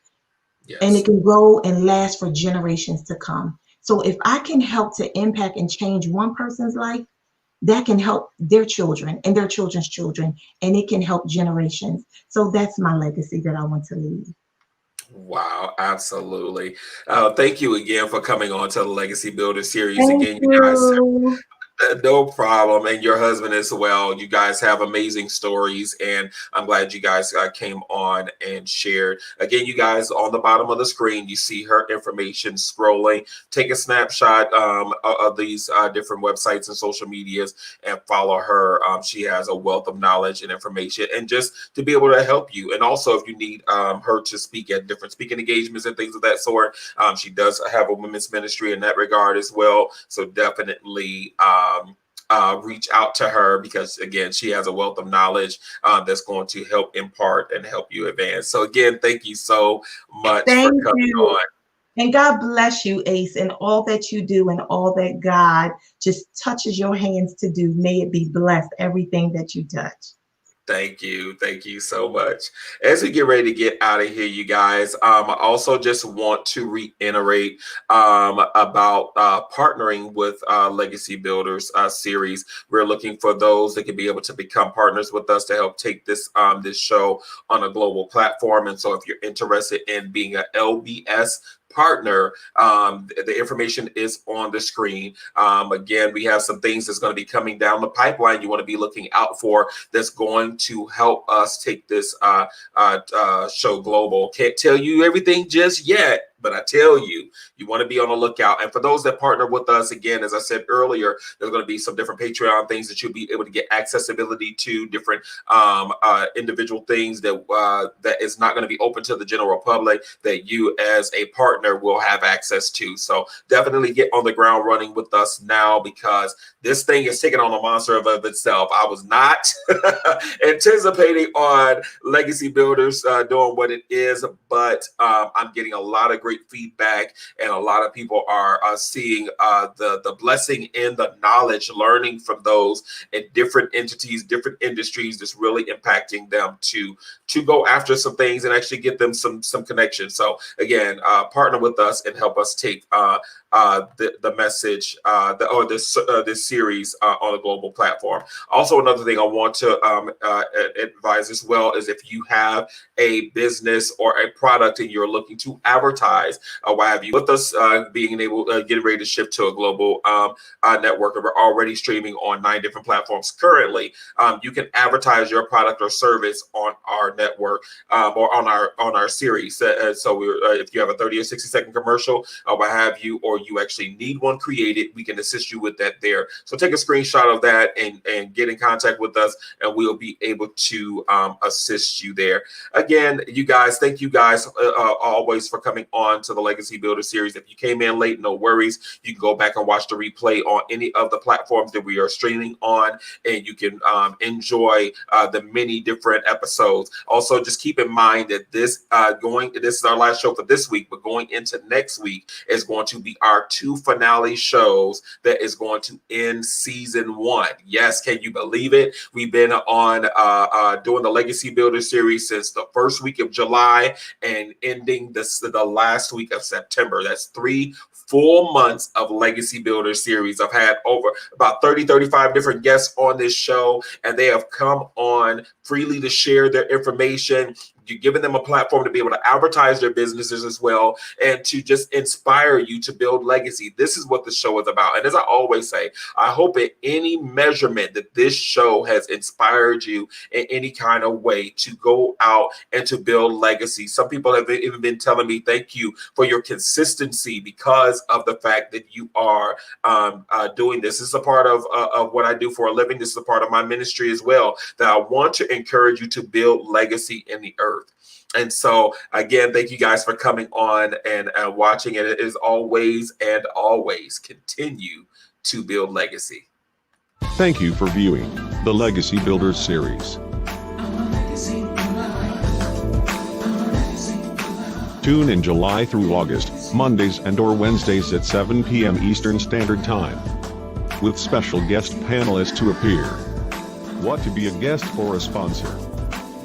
and it Yes. can go and last for generations to come. So if I can help to impact and change one person's life, that can help their children and their children's children, and it can help generations. So that's my legacy that I want to leave. Wow, absolutely. Thank you again for coming on to the Legacy Builder series. Thank Again, you guys, you. no problem. And your husband as well. You guys have amazing stories, and I'm glad you guys came on and shared. Again, you guys, on the bottom of the screen, you see her information scrolling. Take a snapshot of these different websites and social medias and follow her. She has a wealth of knowledge and information, and just to be able to help you. And also, if you need her to speak at different speaking engagements and things of that sort, she does have a women's ministry in that regard as well. So definitely reach out to her, because again, she has a wealth of knowledge that's going to help impart and help you advance. So again, thank you so much for Thank coming you. on. And God bless you, Ace, and all that you do and all that God just touches your hands to do. May it be blessed, everything that you touch. Thank you. Thank you so much. As we get ready to get out of here, you guys, I also just want to reiterate about partnering with Legacy Builders series. We're looking for those that can be able to become partners with us to help take this show on a global platform. And so if you're interested in being an LBS partner, the information is on the screen. Again, we have some things that's going to be coming down the pipeline you want to be looking out for, that's going to help us take this show global. Can't tell you everything just yet, but I tell you, you want to be on the lookout. And for those that partner with us, again, as I said earlier, there's going to be some different Patreon things that you'll be able to get accessibility to, different individual things that is not going to be open to the general public, that you as a partner will have access to. So definitely get on the ground running with us now, because this thing is taking on a monster of itself. I was not anticipating on Legacy Builders doing what it is, but I'm getting a lot of great feedback, and a lot of people are seeing the blessing in the knowledge, learning from those in different entities, different industries, that's really impacting them to go after some things and actually get them some connections. So again, partner with us and help us take the message this series on a global platform. Also, another thing I want to advise as well is, if you have a business or a product and you're looking to advertise, what have you, with us being able getting ready to shift to a global network, and we're already streaming on 9 different platforms currently. You can advertise your product or service on our network, or on our series. So if you have a 30 or 60-second commercial, what have you, or you actually need one created, we can assist you with that there. So take a screenshot of that and get in contact with us, and we'll be able to assist you there. Again, you guys, thank you guys always for coming on to the Legacy Builder series. If you came in late, no worries. You can go back and watch the replay on any of the platforms that we are streaming on, and you can enjoy the many different episodes. Also, just keep in mind that this is our last show for this week, but going into next week is going to be our 2 finale shows that is going to end season 1. Yes, can you believe it? We've been on doing the Legacy Builder series since the first week of July and ending the last week of September. That's 3 full months of Legacy Builder series. I've had over about 35 different guests on this show, and they have come on freely to share their information, you're giving them a platform to be able to advertise their businesses as well, and to just inspire you to build legacy. This is what the show is about. And as I always say, I hope at any measurement that this show has inspired you in any kind of way to go out and to build legacy. Some people have even been telling me, thank you for your consistency because of the fact that you are doing this. This is a part of what I do for a living. This is a part of my ministry as well, that I want to encourage you to build legacy in the earth. And so, again, thank you guys for coming on and watching. And it is always and always continue to build legacy. Thank you for viewing the Legacy Builders series. Tune in July through August, Mondays and/or Wednesdays at 7 p.m. Eastern Standard Time, with special guest panelists to appear. Want to be a guest or a sponsor?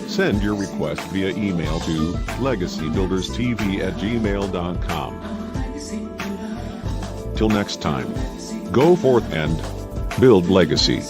Send your request via email to legacybuilderstv@gmail.com. Till next time, go forth and build legacy.